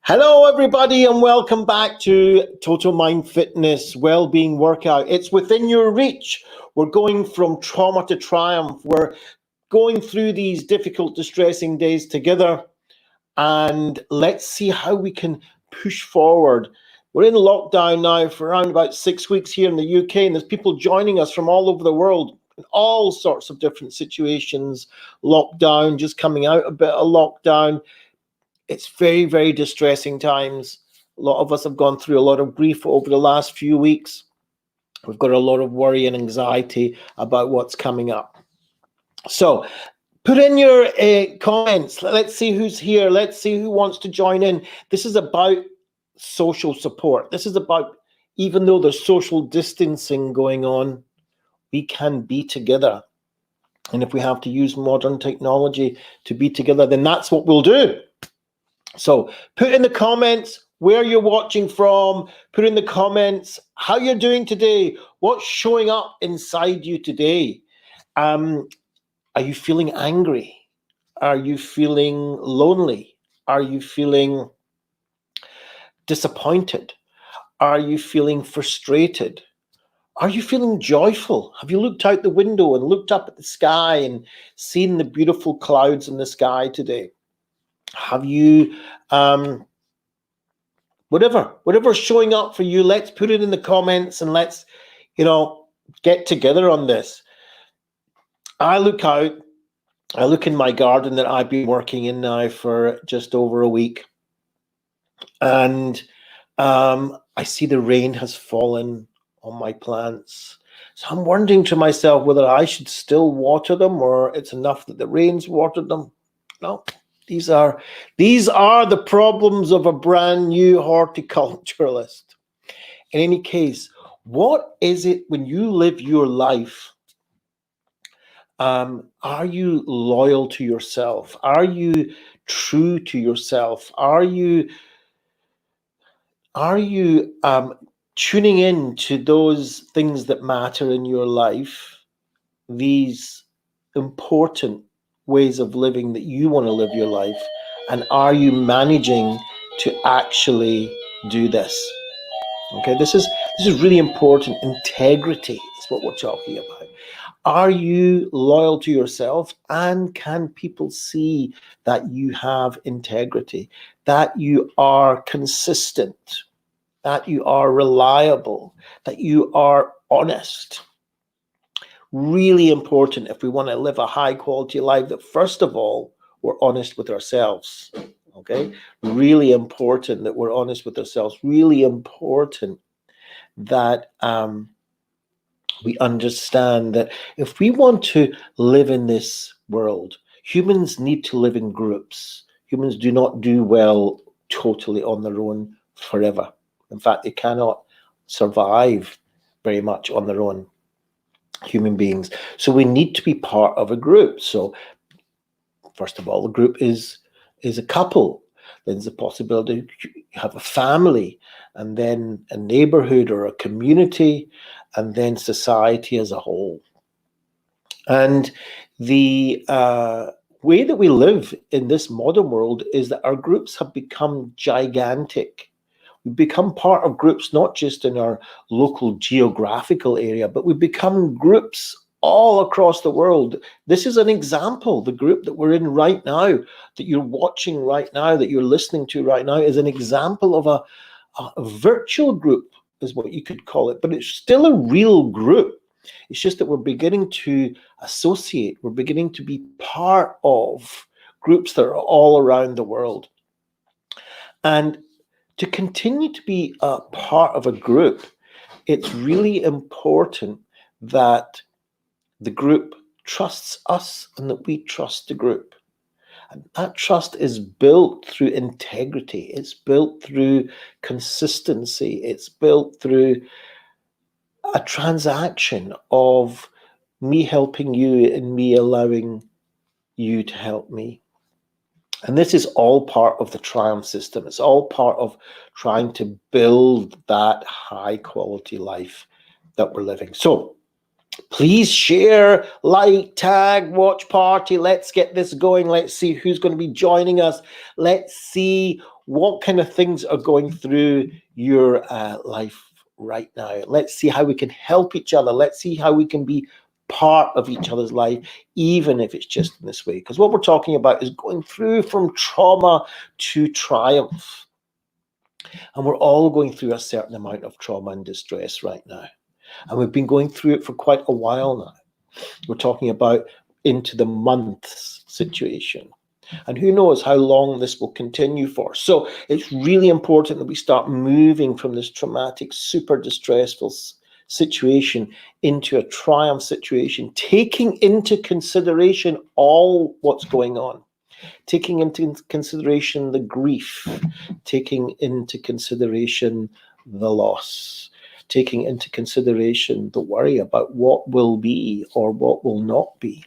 Hello, everybody, and welcome back to Total Mind Fitness Wellbeing Workout. It's within your reach. We're going from trauma to triumph. We're going through these difficult, distressing days together, and let's see how we can push forward. We're in lockdown now for around about 6 weeks here in the UK, and there's people joining us from all over the world in all sorts of different situations. Lockdown, just coming out a bit of lockdown. It's very, very distressing times. A lot of us have gone through a lot of grief over the last few weeks. We've got a lot of worry and anxiety about what's coming up. So put in your comments. Let's see who's here. Let's see who wants to join in. This is about social support. This is about, even though there's social distancing going on, we can be together. And if we have to use modern technology to be together, then that's what we'll do. So put in the comments where you're watching from, put in the comments how you're doing today, what's showing up inside you today. Are you feeling angry? Are you feeling lonely? Are you feeling disappointed? Are you feeling frustrated? Are you feeling joyful? Have you looked out the window and looked up at the sky and seen the beautiful clouds in the sky today? Have you, whatever's showing up for you, let's put it in the comments and let's, get together on this. I look in my garden that I've been working in now for just over a week, and I see the rain has fallen on my plants. So I'm wondering to myself whether I should still water them or it's enough that the rain's watered them. No. These are the problems of a brand new horticulturalist. In any case, what is it when you live your life? Are you loyal to yourself? Are you true to yourself? Are you tuning in to those things that matter in your life? These important ways of living that you want to live your life, and are you managing to actually do this? Okay, this is really important. Integrity is what we're talking about. Are you loyal to yourself, and can people see that you have integrity, that you are consistent, that you are reliable, that you are honest? Really important if we want to live a high quality life, that first of all, we're honest with ourselves. Okay, really important that we're honest with ourselves. Really important that we understand that if we want to live in this world, humans need to live in groups. Humans do not do well totally on their own forever. In fact, they cannot survive very much on their own. Human beings. So we need to be part of a group. So first of all, the group is a couple. Then there's a possibility you have a family, and then a neighborhood or a community, and then society as a whole. And the way that we live in this modern world is that our groups have become gigantic. We become part of groups, not just in our local geographical area, but we become groups all across the world. This is an example. The group that we're in right now, that you're watching right now, that you're listening to right now, is an example of a virtual group, is what you could call it, but it's still a real group. It's just that we're beginning to associate, we're beginning to be part of groups that are all around the world. And to continue to be a part of a group, it's really important that the group trusts us and that we trust the group. And that trust is built through integrity. It's built through consistency. It's built through a transaction of me helping you and me allowing you to help me. And this is all part of the T.R.I.U.M.P system. It's all part of trying to build that high quality life that we're living. So Please share, like, tag, watch party. Let's get this going. Let's see who's going to be joining us. Let's see what kind of things are going through your life right now. Let's see how we can help each other. Let's see how we can be part of each other's life, even if it's just in this way. Because what we're talking about is going through from trauma to triumph. And we're all going through a certain amount of trauma and distress right now. And we've been going through it for quite a while now. We're talking about into the months situation. And who knows how long this will continue for. So it's really important that we start moving from this traumatic, super distressful situation into a triumph situation, taking into consideration all what's going on, taking into consideration the grief, taking into consideration the loss, taking into consideration the worry about what will be or what will not be.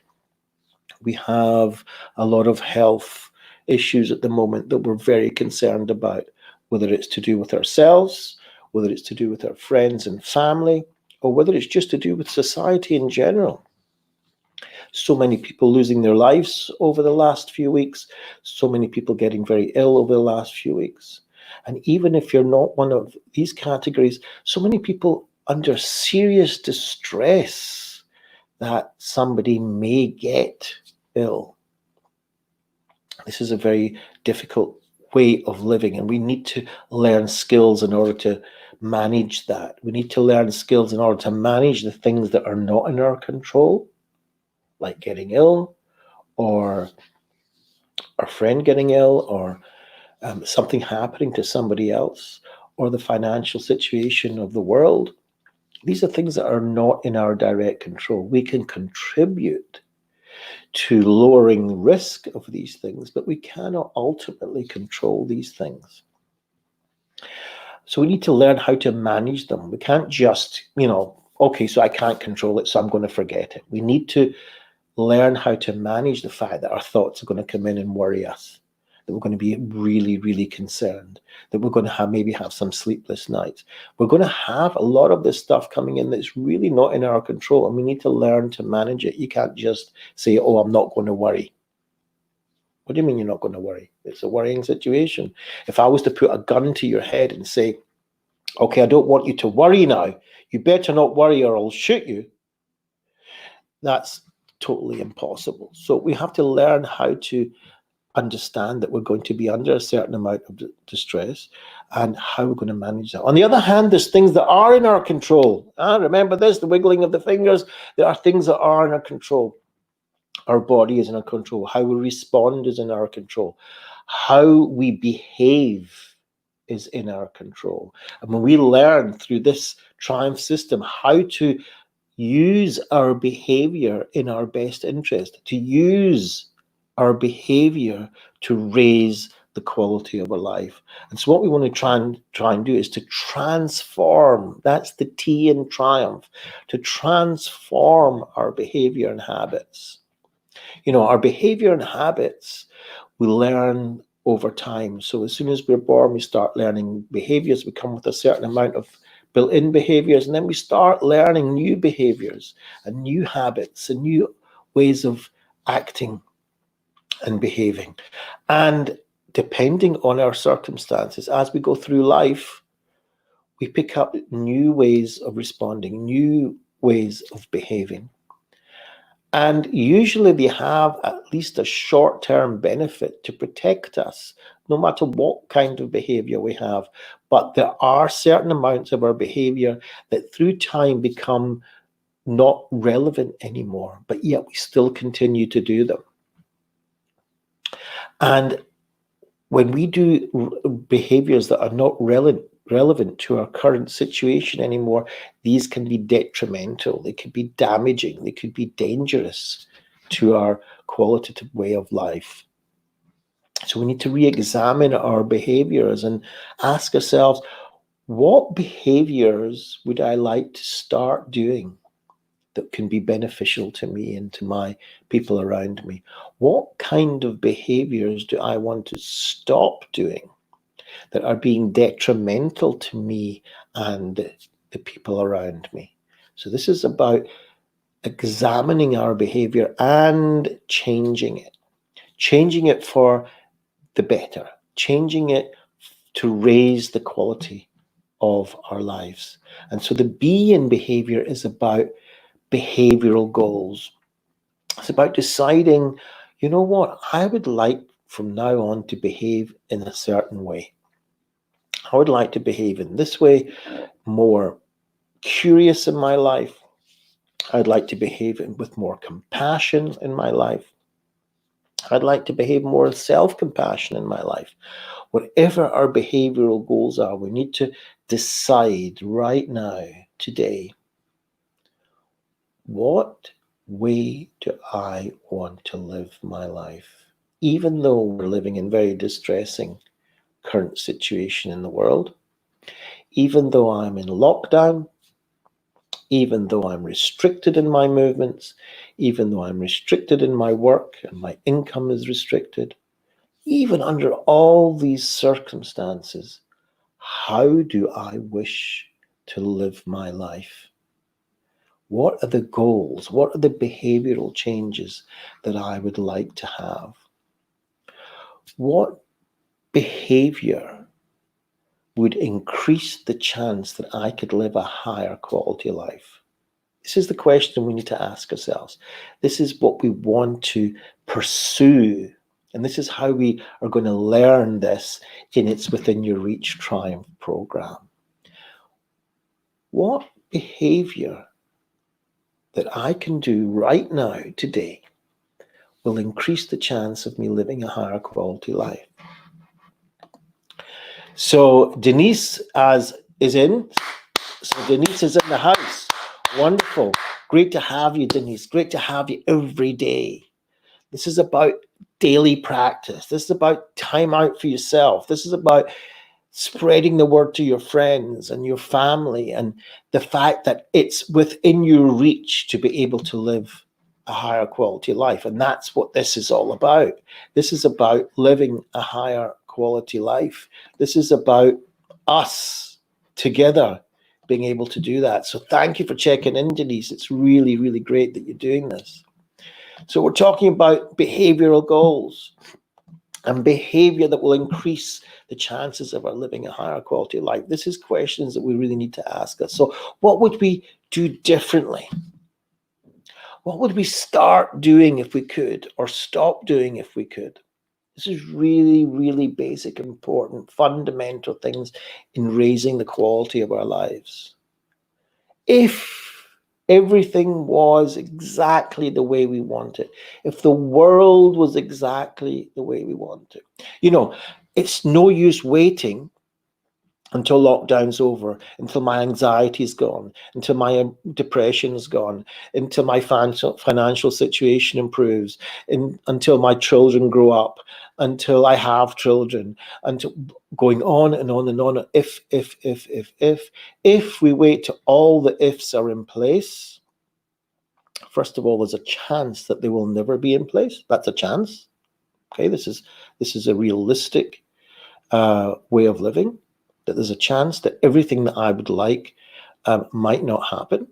We have a lot of health issues at the moment that we're very concerned about, whether it's to do with ourselves, whether it's to do with our friends and family, or whether it's just to do with society in general. So many people losing their lives over the last few weeks, so many people getting very ill over the last few weeks. And even if you're not one of these categories, so many people under serious distress that somebody may get ill. This is a very difficult way of living, and we need to learn skills in order to manage that. We need to learn skills in order to manage the things that are not in our control, like getting ill, or our friend getting ill, or something happening to somebody else, or the financial situation of the world. These are things that are not in our direct control. We can contribute to lowering the risk of these things, but we cannot ultimately control these things. So we need to learn how to manage them. We can't just, okay, so I can't control it, so I'm going to forget it. We need to learn how to manage the fact that our thoughts are going to come in and worry us, that we're going to be really, really concerned, that we're going to maybe have some sleepless nights. We're going to have a lot of this stuff coming in that's really not in our control, and we need to learn to manage it. You can't just say, oh, I'm not going to worry. What do you mean you're not going to worry? It's a worrying situation. If I was to put a gun to your head and say, okay, I don't want you to worry now, you better not worry or I'll shoot you, that's totally impossible. So we have to learn how to understand that we're going to be under a certain amount of distress and how we're going to manage that. On the other hand, there's things that are in our control. Remember this, the wiggling of the fingers. There are things that are in our control. Our body is in our control. How we respond is in our control. How we behave is in our control. And when we learn through this Triumph system how to use our behavior in our best interest, to use our behavior to raise the quality of our life. And so what we want to try and do is to transform. That's the T in Triumph, to transform our behavior and habits. Our behavior and habits we learn over time. So as soon as we're born, we start learning behaviors. We come with a certain amount of built-in behaviors, and then we start learning new behaviors and new habits and new ways of acting and behaving. And depending on our circumstances, as we go through life, we pick up new ways of responding, new ways of behaving. And usually they have at least a short-term benefit to protect us, no matter what kind of behavior we have. But there are certain amounts of our behavior that through time become not relevant anymore, but yet we still continue to do them. And when we do behaviors that are not relevant to our current situation anymore, these can be detrimental, they could be damaging, they could be dangerous to our qualitative way of life. So we need to re-examine our behaviors and ask ourselves, what behaviors would I like to start doing that can be beneficial to me and to my people around me? What kind of behaviors do I want to stop doing that are being detrimental to me and the people around me? So this is about examining our behavior and changing it for the better, changing it to raise the quality of our lives. And so the B in behavior is about behavioral goals. It's about deciding, you know what, I would like from now on to behave in a certain way. I would like to behave in this way, more curious in my life. I'd like to behave with more compassion in my life. I'd like to behave more self-compassion in my life. Whatever our behavioral goals are, we need to decide right now, today, what way do I want to live my life? Even though we're living in very distressing current situation in the world, even though I'm in lockdown, even though I'm restricted in my movements, even though I'm restricted in my work and my income is restricted, even under all these circumstances, how do I wish to live my life? What are the goals? What are the behavioral changes that I would like to have? What behavior would increase the chance that I could live a higher quality life? This is the question we need to ask ourselves. This is what we want to pursue. And this is how we are going to learn this in its Within Your Reach Triumph program. What behavior that I can do right now, today, will increase the chance of me living a higher quality life? So Denise is in. So Denise is in the house. Wonderful. Great to have you, Denise. Great to have you every day. This is about daily practice. This is about time out for yourself. This is about spreading the word to your friends and your family, and the fact that it's within your reach to be able to live a higher quality life. And that's what this is all about. This is about living a higher quality life. This is about us together being able to do that. So thank you for checking in, Denise. It's really, really great that you're doing this. So we're talking about behavioral goals and behavior that will increase the chances of our living a higher quality of life. This is questions that we really need to ask us. So what would we do differently? What would we start doing if we could, or stop doing if we could? This is really, really basic, important, fundamental things in raising the quality of our lives. If everything was exactly the way we want it, if the world was exactly the way we want it, it's no use waiting until lockdown's over, until my anxiety is gone, until my depression is gone, until my financial situation improves, until my children grow up, until I have children, until going on and on and on. If we wait till all the ifs are in place, first of all, there's a chance that they will never be in place. That's a chance. Okay, this is a realistic way of living, that there's a chance that everything that I would like might not happen.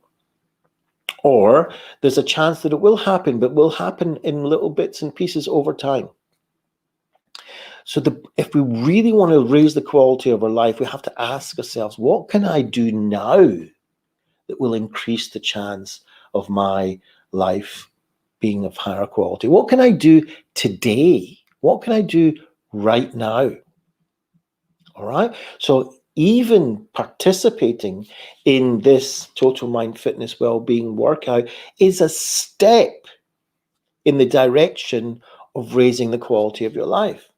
Or there's a chance that it will happen, but will happen in little bits and pieces over time. So if we really want to raise the quality of our life, we have to ask ourselves, what can I do now that will increase the chance of my life being of higher quality? What can I do today? What can I do right now? All right. So even participating in this Total Mind Fitness Wellbeing workout is a step in the direction of raising the quality of your life,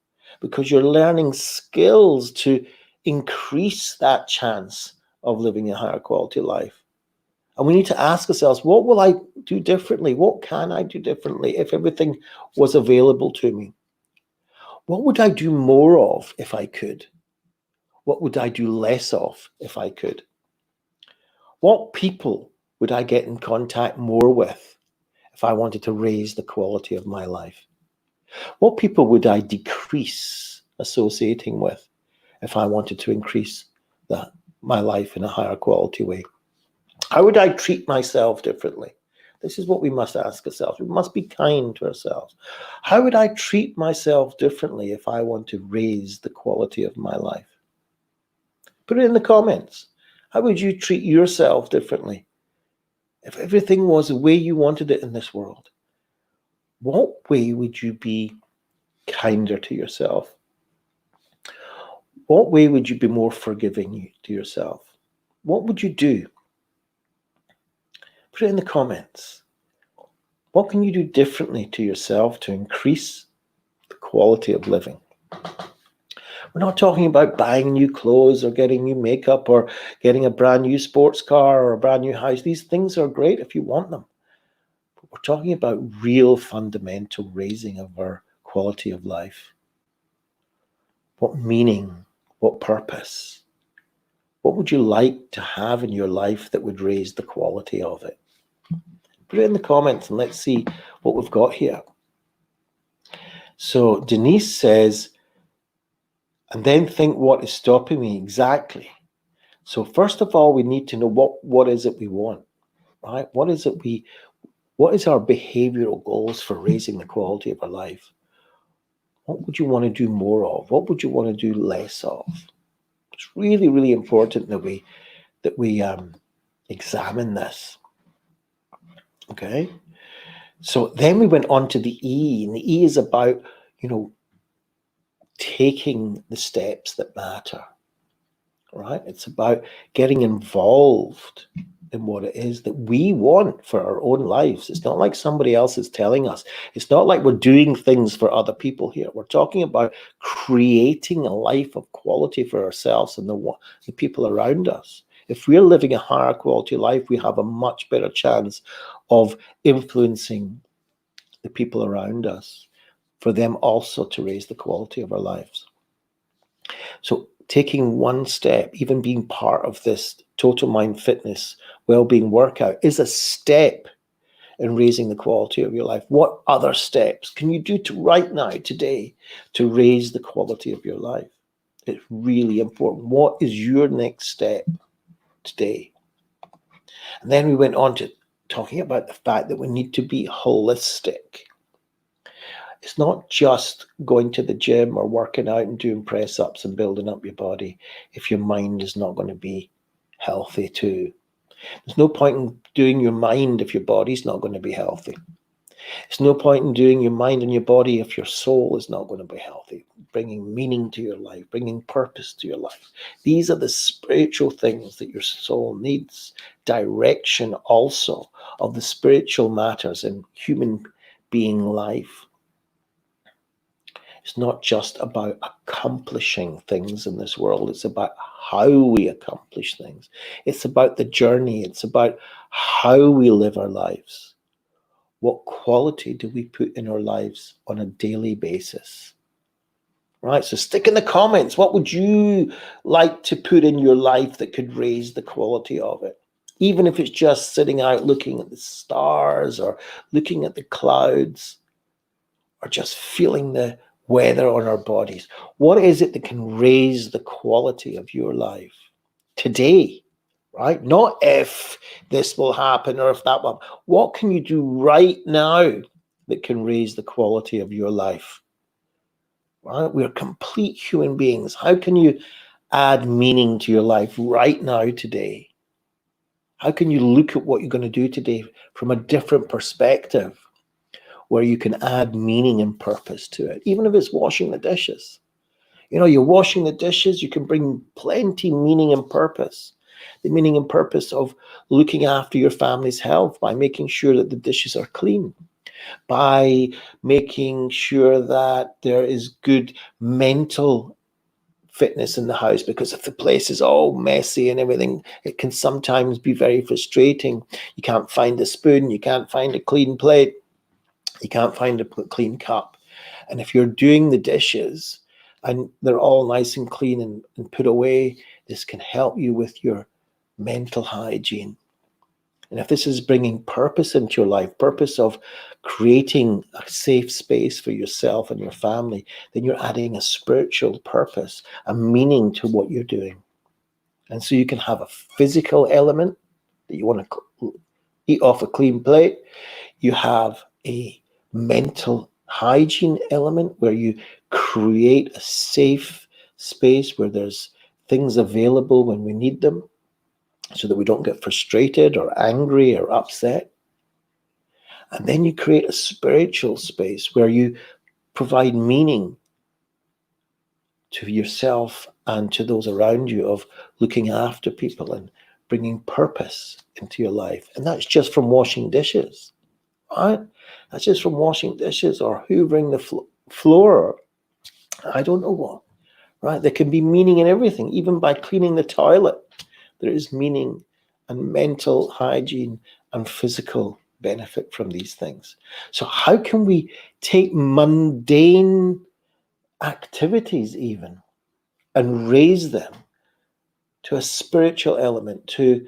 because you're learning skills to increase that chance of living a higher quality life. And we need to ask ourselves, what will I do differently? What can I do differently if everything was available to me? What would I do more of if I could? What would I do less of if I could? What people would I get in contact more with if I wanted to raise the quality of my life? What people would I decrease associating with if I wanted to increase my life in a higher quality way? How would I treat myself differently? This is what we must ask ourselves. We must be kind to ourselves. How would I treat myself differently if I want to raise the quality of my life? Put it in the comments. How would you treat yourself differently if everything was the way you wanted it in this world? What way would you be kinder to yourself? What way would you be more forgiving to yourself? What would you do? Put it in the comments. What can you do differently to yourself to increase the quality of living? We're not talking about buying new clothes or getting new makeup or getting a brand new sports car or a brand new house. These things are great if you want them. But we're talking about real fundamental raising of our quality of life. What meaning? What purpose? What would you like to have in your life that would raise the quality of it? Put it in the comments and let's see what we've got here. So Denise says, and then think what is stopping me exactly. So first of all, we need to know what is it we want, right? What is our behavioral goals for raising the quality of our life? What would you want to do more of? What would you want to do less of? It's really, really important that we examine this. Okay. So then we went on to the E, and the E is about, taking the steps that matter, right? It's about getting involved in what it is that we want for our own lives. It's not like somebody else is telling us. It's not like we're doing things for other people here. We're talking about creating a life of quality for ourselves and the people around us. If we're living a higher quality life, we have a much better chance of influencing the people around us, for them also to raise the quality of our lives. So taking one step, even being part of this total mind fitness well-being workout, is a step in raising the quality of your life. What other steps can you do right now, today, to raise the quality of your life? It's really important. What is your next step today? And then we went on to talking about the fact that we need to be holistic. It's not just going to the gym or working out and doing press-ups and building up your body if your mind is not going to be healthy too. There's no point in doing your mind if your body's not going to be healthy. There's no point in doing your mind and your body if your soul is not going to be healthy, bringing meaning to your life, bringing purpose to your life. These are the spiritual things that your soul needs. Direction also of the spiritual matters in human being life. It's not just about accomplishing things in this world. It's about how we accomplish things. It's about the journey. It's about how we live our lives. What quality do we put in our lives on a daily basis? Right, so stick in the comments. What would you like to put in your life that could raise the quality of it? Even if it's just sitting out looking at the stars or looking at the clouds or just feeling the weather on our bodies. What is it that can raise the quality of your life today, right? Not if this will happen or if that will. What can you do right now that can raise the quality of your life? Right? We're complete human beings. How can you add meaning to your life right now, today? How can you look at what you're going to do today from a different perspective, where you can add meaning and purpose to it, even if it's washing the dishes? You're washing the dishes, you can bring plenty meaning and purpose. The meaning and purpose of looking after your family's health by making sure that the dishes are clean, by making sure that there is good mental fitness in the house, because if the place is all messy and everything, it can sometimes be very frustrating. You can't find a spoon, you can't find a clean plate, you can't find a clean cup. And if you're doing the dishes and they're all nice and clean and put away, this can help you with your mental hygiene. And if this is bringing purpose into your life, purpose of creating a safe space for yourself and your family, then you're adding a spiritual purpose, a meaning to what you're doing. And so you can have a physical element that you want to eat off a clean plate. You have a mental hygiene element where you create a safe space where there's things available when we need them so that we don't get frustrated or angry or upset. And then you create a spiritual space where you provide meaning to yourself and to those around you of looking after people and bringing purpose into your life. And that's just from washing dishes, right? That's just from washing dishes or hoovering the floor. I don't know what, right? There can be meaning in everything, even by cleaning the toilet. There is meaning and mental hygiene and physical benefit from these things. So how can we take mundane activities even and raise them to a spiritual element, to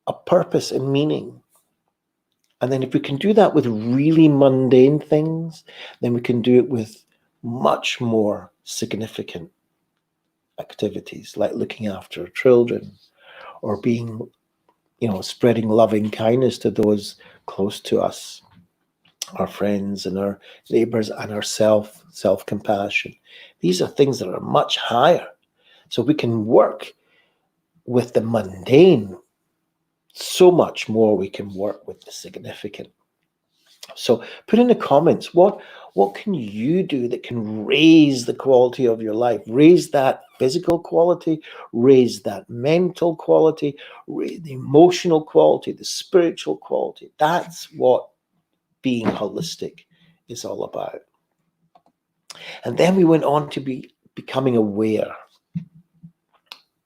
a purpose and meaning? And then if we can do that with really mundane things, then we can do it with much more significant activities like looking after children or being, spreading loving kindness to those close to us, our friends and our neighbors, and our self-compassion. These are things that are much higher. So we can work with the mundane so much more. We can work with the significant. So put in the comments, what can you do that can raise the quality of your life, raise that physical quality, raise that mental quality, raise the emotional quality, the spiritual quality. That's what being holistic is all about. And then we went on to becoming aware.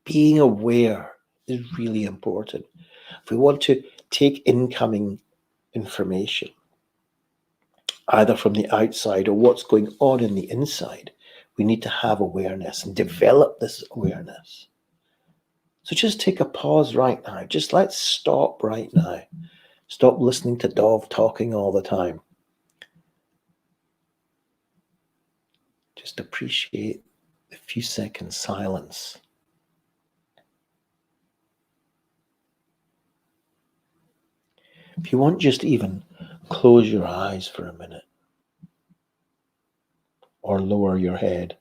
Being aware is really important. If we want to take incoming information, either from the outside or what's going on in the inside, we need to have awareness and develop this awareness. So just take a pause right now. Just let's stop right now. Stop listening to Dov talking all the time. Just appreciate the few seconds silence. If you want, just even close your eyes for a minute or lower your head.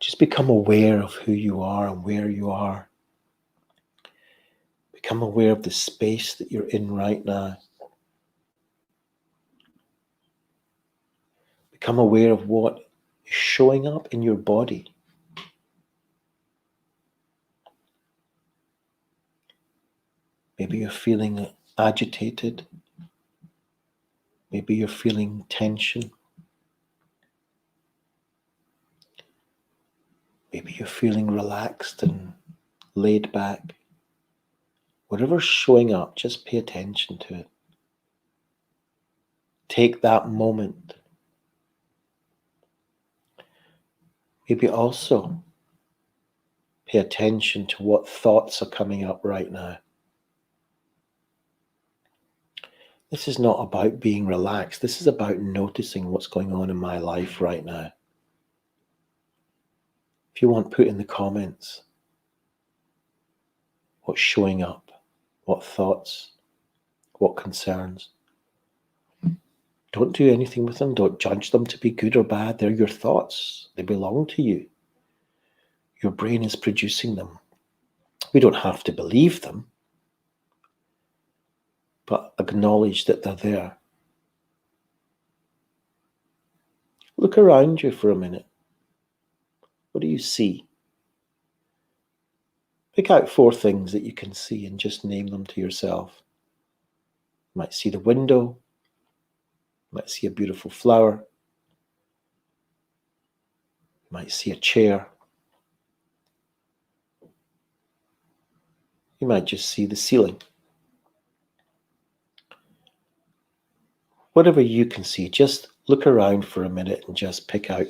Just become aware of who you are and where you are. Become aware of the space that you're in right now. Become aware of what is showing up in your body. Maybe you're feeling agitated. Maybe you're feeling tension. Maybe you're feeling relaxed and laid back. Whatever's showing up, just pay attention to it. Take that moment. Maybe also pay attention to what thoughts are coming up right now. This is not about being relaxed. This is about noticing what's going on in my life right now. If you want, put in the comments what's showing up, what thoughts, what concerns. Don't do anything with them. Don't judge them to be good or bad. They're your thoughts. They belong to you. Your brain is producing them. We don't have to believe them, but acknowledge that they're there. Look around you for a minute. What do you see? Pick out 4 things that you can see and just name them to yourself. You might see the window. You might see a beautiful flower. You might see a chair. You might just see the ceiling. Whatever you can see, just look around for a minute and just pick out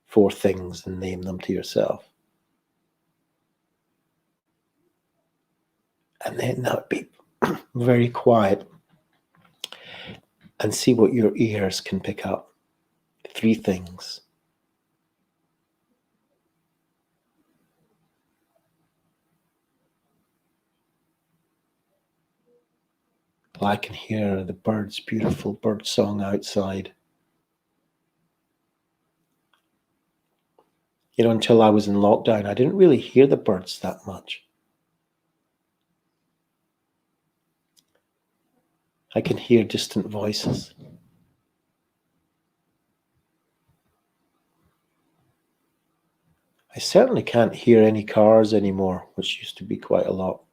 4 things and name them to yourself. And then that would be very quiet and see what your ears can pick up. 3 things. Well, I can hear the birds, beautiful bird song outside. You know, until I was in lockdown, I didn't really hear the birds that much. I can hear distant voices. I certainly can't hear any cars anymore, which used to be quite a lot.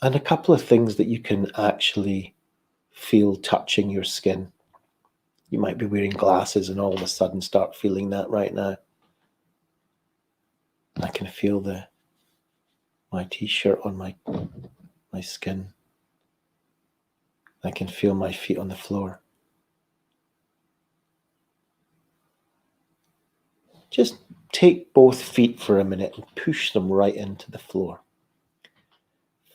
And a couple of things that you can actually feel touching your skin. You might be wearing glasses and all of a sudden start feeling that right now. I can feel my t-shirt on my skin. I can feel my feet on the floor. Just take both feet for a minute and push them right into the floor.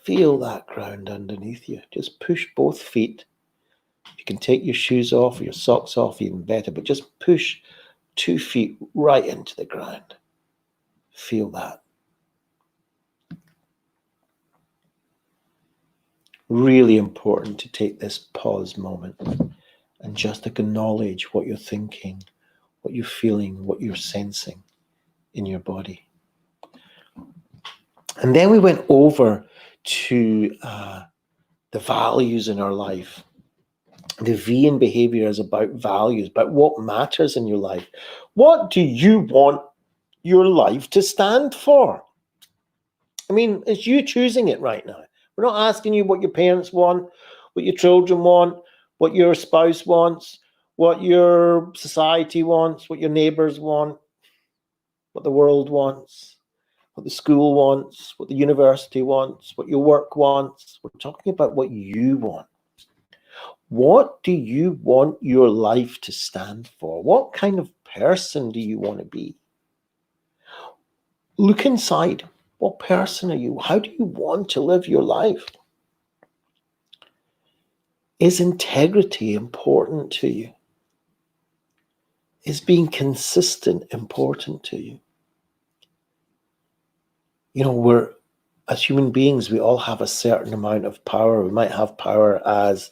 Feel that ground underneath you. Just push both feet. You can take your shoes off or your socks off, even better, but just push 2 feet right into the ground. Feel that. Really important to take this pause moment and just acknowledge what you're thinking, what you're feeling, what you're sensing in your body. And then we went over to the values in our life. The V in behavior is about values, about what matters in your life. What do you want your life to stand for? I mean, it's you choosing it right now. We're not asking you what your parents want, what your children want, what your spouse wants, what your society wants, what your neighbors want, what the world wants, what the school wants, what the university wants, what your work wants. We're talking about what you want. What do you want your life to stand for? What kind of person do you want to be? Look inside. What person are you? How do you want to live your life? Is integrity important to you? Is being consistent important to you? You know, as human beings, we all have a certain amount of power. We might have power as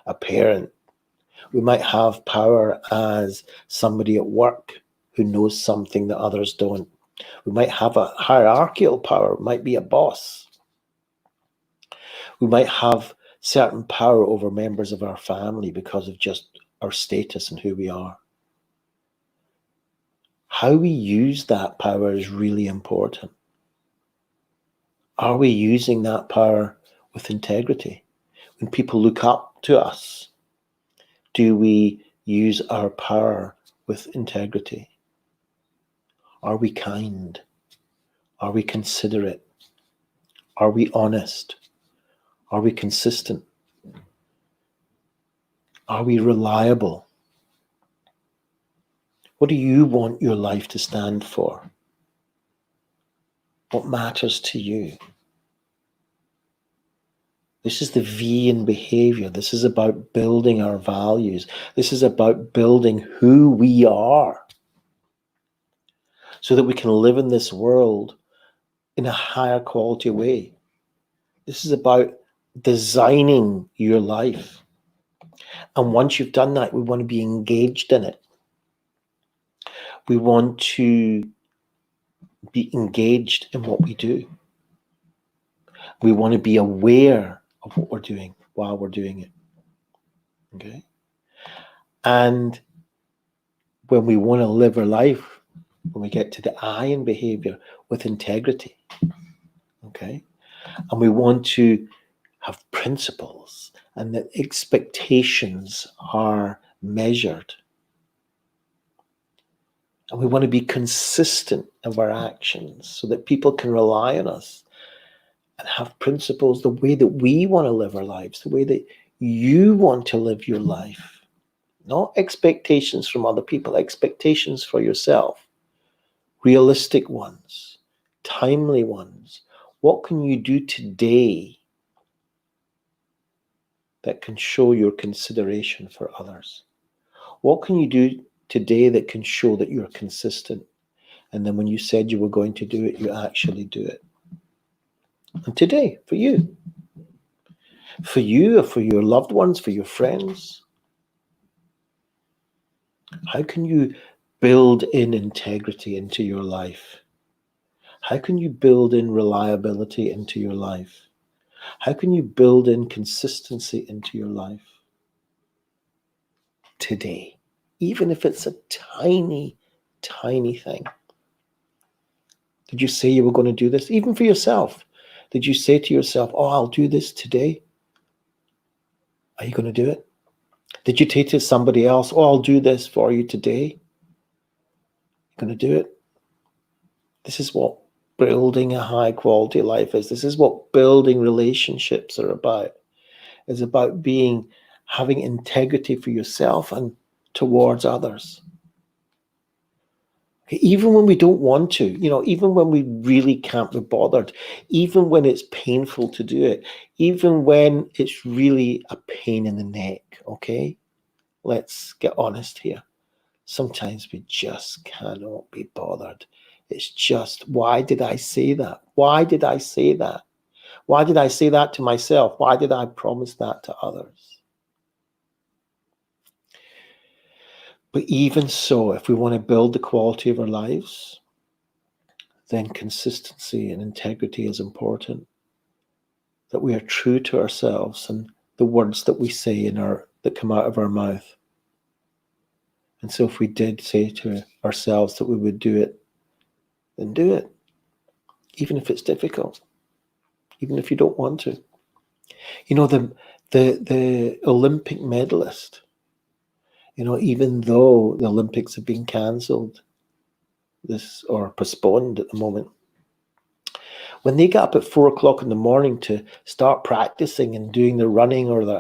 a parent. We might have power as somebody at work who knows something that others don't. We might have a hierarchical power. We might be a boss. We might have certain power over members of our family because of just our status and who we are. How we use that power is really important. Are we using that power with integrity? When people look up to us, do we use our power with integrity? Are we kind? Are we considerate? Are we honest? Are we consistent? Are we reliable? What do you want your life to stand for? What matters to you? This is the V in behavior. This is about building our values. This is about building who we are so that we can live in this world in a higher quality way. This is about designing your life. And once you've done that, we want to be engaged in it. We want to be engaged in what we do. We want to be aware of what we're doing while we're doing it. Okay? And when we want to live our life, when we get to the I in behavior with integrity, okay? And we want to have principles and that expectations are measured. And we want to be consistent of our actions so that people can rely on us and have principles the way that we want to live our lives, the way that you want to live your life. Not expectations from other people, expectations for yourself. Realistic ones, timely ones. What can you do today that can show your consideration for others? What can you do today that can show that you're consistent? And then when you said you were going to do it, you actually do it. And today, for you or for your loved ones, for your friends, how can you build in integrity into your life? How can you build in reliability into your life? How can you build in consistency into your life today? Even if it's a tiny, tiny thing. Did you say you were going to do this? Even for yourself. Did you say to yourself, oh, I'll do this today? Are you going to do it? Did you say to somebody else, oh, I'll do this for you today? You're going to do it? This is what building a high quality life is. This is what building relationships are about. It's about having integrity for yourself and towards others. Even when we don't want to, even when we really can't be bothered, even when it's painful to do it, even when it's really a pain in the neck, okay? Let's get honest here. Sometimes we just cannot be bothered. It's just, why did I say that? Why did I say that? Why did I say that to myself? Why did I promise that to others? But even so, if we want to build the quality of our lives, then consistency and integrity is important. That we are true to ourselves and the words that we say that come out of our mouth. And so if we did say to ourselves that we would do it, then do it. Even if it's difficult. Even if you don't want to. The Olympic medalist, even though the Olympics have been cancelled or postponed at the moment, when they get up at 4:00 in the morning to start practicing and doing the running or the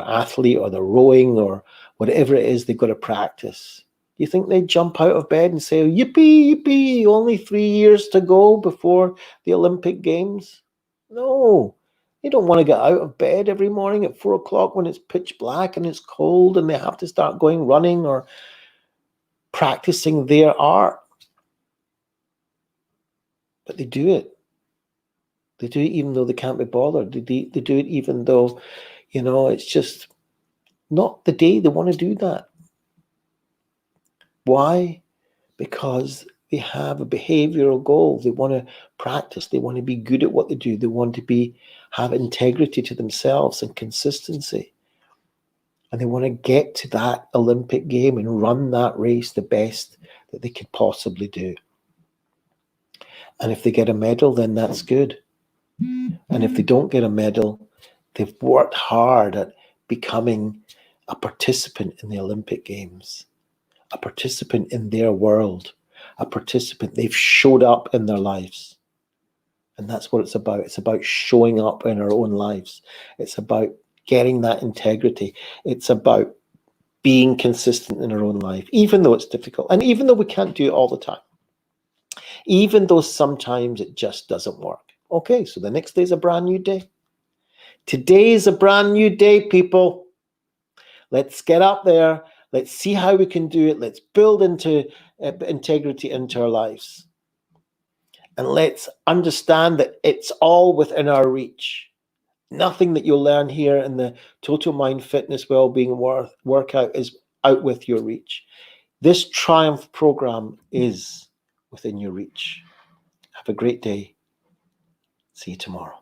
athlete or the rowing or whatever it is they've got to practice, do you think they jump out of bed and say, yippee, yippee, only 3 years to go before the Olympic Games? No. They don't want to get out of bed every morning at 4:00 when it's pitch black and it's cold and they have to start going running or practicing their art. But they do it. They do it even though they can't be bothered. They do it even though, it's just not the day they want to do that. Why? Because they have a behavioral goal. They want to practice. They want to be good at what they do. They want to have integrity to themselves and consistency. And they want to get to that Olympic game and run that race the best that they could possibly do. And if they get a medal, then that's good. And if they don't get a medal, they've worked hard at becoming a participant in the Olympic Games, a participant in their world, a participant. They've showed up in their lives. And that's what it's about. It's about showing up in our own lives. It's about getting that integrity. It's about being consistent in our own life, even though it's difficult. And even though we can't do it all the time. Even though sometimes it just doesn't work. Okay, so the next day is a brand new day. Today is a brand new day, people. Let's get up there. Let's see how we can do it. Let's build into integrity into our lives. And let's understand that it's all within our reach. Nothing that you'll learn here in the Total Mind Fitness Wellbeing workout is out with your reach. This Triumph program is within your reach. Have a great day. See you tomorrow.